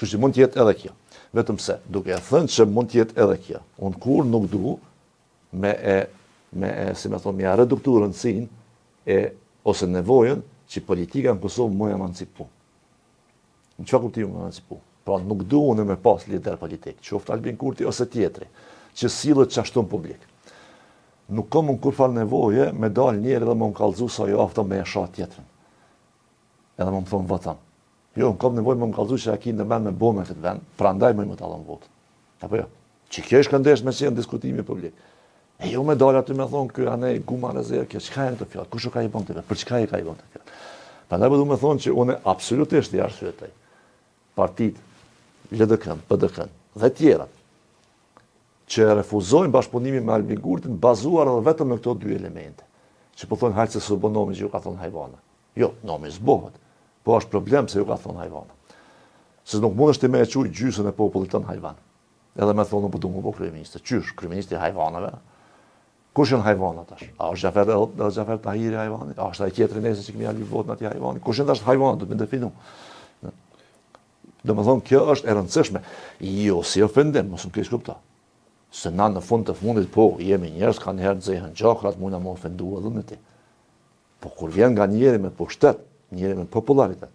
Kështu që mund të jetë edhe kjo. Vetëm se, duke e thënë që mund të jetë edhe kjo, unë kur nuk du si me thonë, me reduktu rëndësinë ose nevojën që politika në Kosovë më emancipu. Në çfarë kuptimi më emancipu? Pra nuk du unë me pas lider politik, qoftë Albin Kurti ose tjetri, që sillet çashtu në publik. Nuk kam unë kur fal nevoje me dal njerë dhe më kallëzu sa jo afto me e shat tjetrin. Edhe më thonë votan. Jo, unë kam nevojë më kallëzu që a ki në vend me bo me këtë vend, prandaj më të allon votë. Apo jo? Që kjo është këndesh me qenë diskutimi publik. E jo me dal aty me thonë kë anej guma rezervë, kjo çka janë këto fjalë? Kush ka i bën këtë? Për çka i ka i bën këtë? Prandaj do të thonë që unë absolutisht i arsyetoj partitë LDK, PDK dhe tjera që refuzojnë bashkëpunimin me Albin Kurtin bazuar edhe vetëm në këto dy elemente. Që po thonë hajtë se s'u bën nomi që ju ka thonë hajvana. Jo, nomi s'bohet. Po është problem se ju ka thonë hajvana. Se nuk mundesh ti me e quj gjysën e popullit tonë hajvan. Edhe me thonë po du më bo kryeministë. Qysh, kryeministi i hajvanave? Kush janë hajvana tash? A është Xhafer Tahiri hajvani? A është ai tjetri nesër që kemi janë votën atij hajvani? Kush janë tash hajvana, do të më definu. Domethënë kjo është e rëndësishme. Jo si ofendim, mos më keq kupto. Se na në fund të fundit po jemi njerëz kanë herë nxehen gjokrat, mund na më ofendua edhe me ti. Po kur vjen nga njëri me pushtet, njëri me popularitet.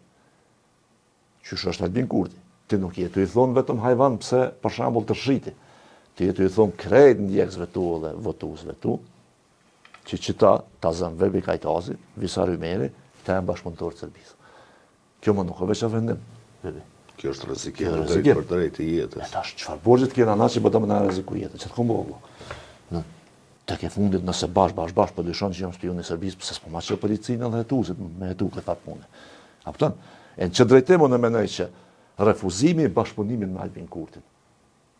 Qysh është Albin Kurti? Ti nuk je të i thon vetëm hajvan pse për shembull të shiti. Ti je të i thon krejt ndjekësve tu dhe votuesve tu, që qëta ta zën Vebi Kajtazi, Visar Ymeri, ta janë bashkëpunëtorë të Serbisë. Kjo më nuk e veç ofendim, Vebi. Kjo është rrezikim për drejtë i jetës. E tash çfarë borxhet kena na që po do më na rreziku jetën, çfarë kombo. Tek e fundit nëse bash po dyshon që jam spion i Serbisë, pse s'po marrë policinë edhe hetuesit me hetu këtë fat punë. A kupton? E në që drejtim unë mendoj që refuzimi i bashkëpunimit me Albin Kurtin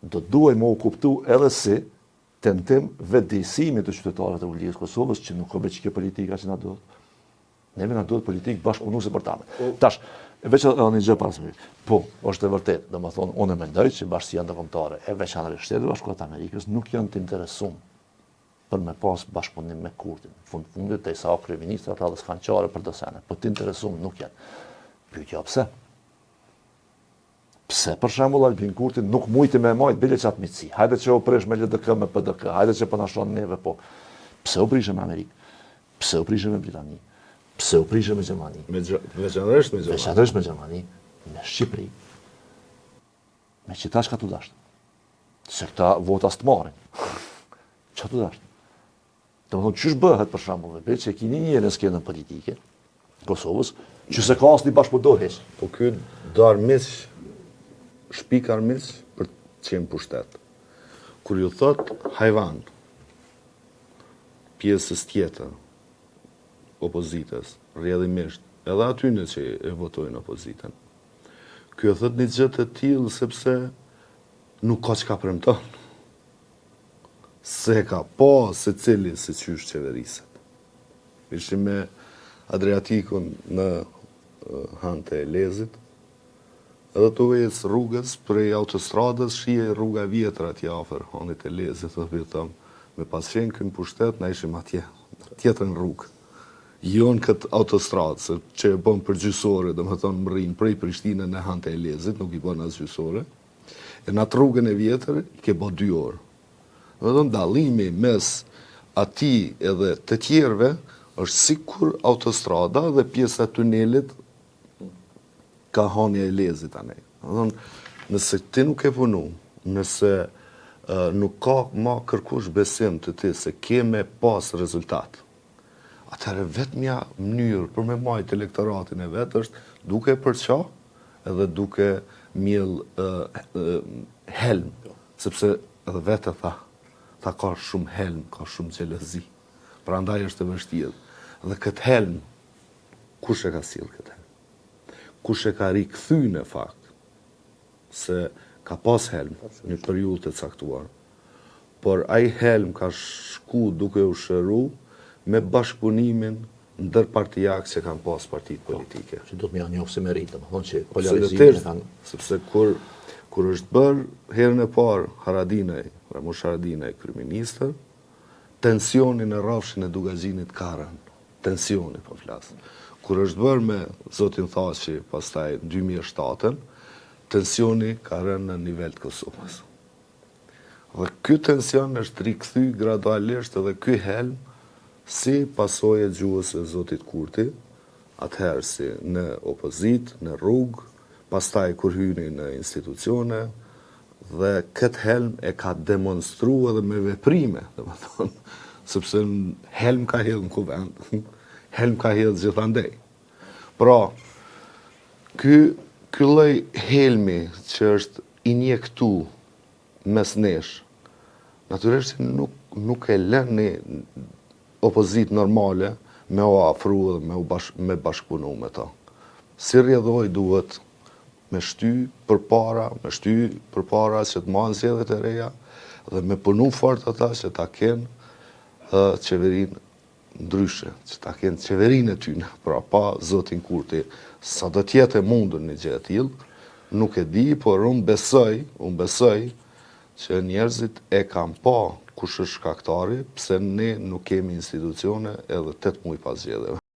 do duhet më u kuptu edhe si tentim vetëdijësimi të qytetarëve të Republikës Kosovës që nuk ka bëj kjo politika që na duhet. Neve na duhet politikë bashkëpunuese për ta. Tash, veç edhe një gjë pas më. Po, është e vërtetë, domethënë unë mendoj që bashkësia ndërkombëtare e veçanërisht Shtetet Bashkuara të Amerikës nuk janë të interesuar për me pas bashkëpunim me Kurtin. Fundit te sa kryeministri ata dhe s'kan çare për dosane, po të interesuar nuk janë. Pyetja pse? Pse për shembull Albin Kurti nuk mujti me majt bile çat mitësi. Hajde që u prish me LDK me PDK, hajde që po na shon neve po. Pse u prishëm me Amerikë? Pse u prishëm me Britani? Pse u prishëm me Gjermani? Veçanërisht me Gjermani. Veçanërisht me Gjermani, me Shqipëri. Me qita çka tu dasht. Se këta vota s'të marrin. Çka tu dasht? Domethënë ç'ish bëhet për shembull, vetë që keni një në skenën politike Kosovës, që se ka asnjë bashkëpunëtor. Po ky do armiq, shpik armiq për të qenë pushtet. Kur ju thot hajvan, pjesës tjetër, opozitës, rrjedhimisht, edhe aty në që e votojnë opozitën. Kjo thot një gjë të tillë sepse nuk ka çka premton. Se ka po se cili se qysh qeveriset. Ishim me Adriatikun në hante e Lezit, edhe të vejës rrugës prej autostradës, shije rruga vjetër atje afer hanit e Lezit, dhe përtëm, me pas qenë kënë pushtet, na ishim atje, tjetër në rrugë. Jo në këtë autostradë, se që e bën për gjysore, dhe më thonë më rrinë prej Prishtinën në hante e Lezit, nuk i bën as gjysore, e në atë rrugën e vjetër, i ke bë 2 orë. Dhe thonë, dalimi mes ati edhe të tjerve, është sikur autostrada dhe pjesa e tunelit ka hanja e Lezit anej. Nëse ti nuk e punu, nëse nuk ka ma kërkush besim të ti se ke me pas rezultat, atëherë vetëmja mënyrë për me majtë elektoratin e vetë është duke përqa edhe duke mjell helm, sepse edhe vetë tha ka shumë helm, ka shumë xhelezi. Pra ndaj është e vështirë. Dhe këtë helm, kush e ka sjellë këtë helm? Kush e ka rikthy në fakt? Se ka pas helm një periudhë të caktuar. Por ai helm ka shku duke u shëru me bashkëpunimin ndërpartijak që kanë pas partitë politike. Që do të më janë njohë si meritë, më thonë që polarizimin kanë... Sepse kur është bërë herën e parë Haradinaj, Ramush Haradinaj kryeministër, tensionin e rrafshin e Dugaxhinit ka rënë. Tensioni po flas. Kur është bërë me zotin Thaçi, pastaj 2007-ën, tensioni ka rënë në nivel të Kosovës. Dhe ky tension është rikthy gradualisht edhe ky helm si pasojë e gjuhës së zotit Kurti, atëherë si në opozit, në rrugë, pastaj kur hyni në institucione, dhe këtë helm e ka demonstru edhe me veprime, sepse helm ka hedhë në kuvend, helm ka hedhë gjithandej. Pra, ky lloj helmi që është injektu mes nesh, natyrisht nuk e lën një opozit normale me o afru dhe me bashkëpunu me ta. Si rrjedhoj duhet me shty përpara që të marrën zgjedhjet e reja dhe me punu fort ata që ta kenë qeverinë ndryshe, që ta kenë qeverinë e tyne, pra pa zotin Kurti, sa do tjetë e mundur një gjë e tillë, nuk e di, por unë besoj që njerëzit e kanë pa kush është shkaktari, pse ne nuk kemi institucione edhe 8 muaj pas zgjedhjeve.